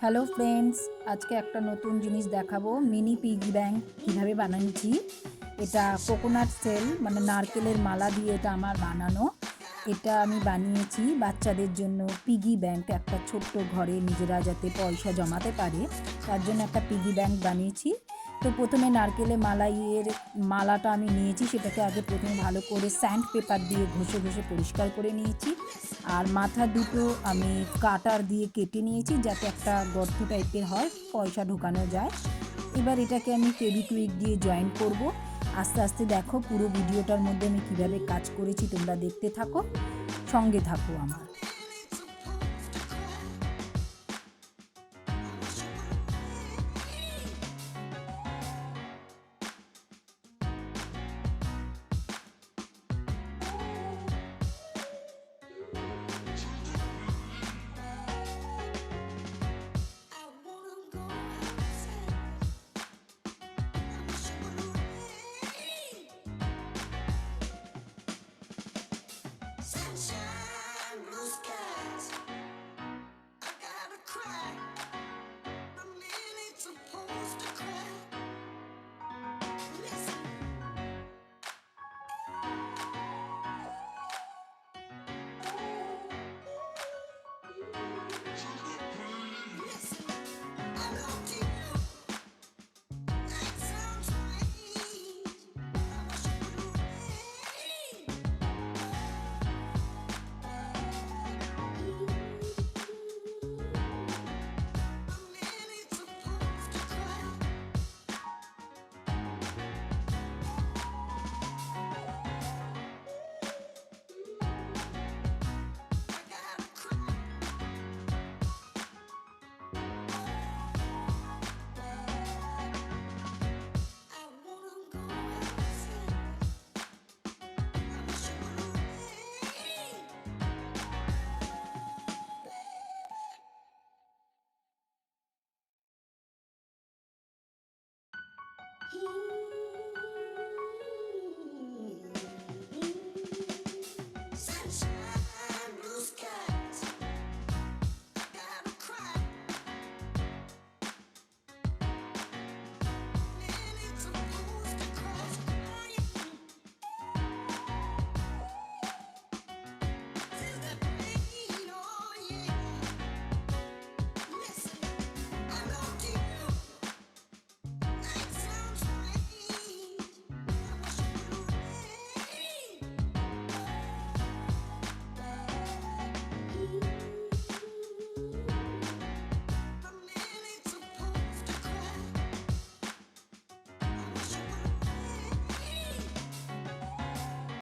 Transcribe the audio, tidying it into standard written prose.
Hello friends, আজকে একটা নতুন জিনিস দেখাবো। মিনি পিগি ব্যাংক কীভাবে বানাচ্ছি। এটা কোকোনাট সেল মানে নারকেলের মালা দিয়ে এটা আমার বানানো। এটা আমি বানিয়েছি বাচ্চাদের জন্য পিগি ব্যাংক, একটা ছোট্ট ঘরে নিজেরা যাতে পয়সা জমাতে পারে তার জন্য একটা পিগি ব্যাংক বানিয়েছি। তো প্রথমে নারকেলের মালাটা আমি নিয়েছি, সেটাকে আগে প্রথমে ভালো করে স্যান্ড পেপার দিয়ে ঘষে ঘষে পরিষ্কার করে নিয়েছি। আর মাথা দুটো আমি কাটার দিয়ে কেটে নিয়েছি যাতে একটা গর্ত টাইপের হয়, পয়সা ঢোকানো যায়। এবার এটাকে আমি ফেভিকুইক দিয়ে জয়েন করব। আস্তে আস্তে দেখো পুরো ভিডিওটার মধ্যে আমি কিভাবে কাজ করেছি, তোমরা দেখতে থাকো, সঙ্গে থাকো আমার। Sunshine, blue skies. I gotta cry. The minute supposed to cry. Listen, listen. I love you. That sounds sweet. I wish you would rain. The minute supposed to cry. I gotta cry. I wanna go outside. I wish you would rain. He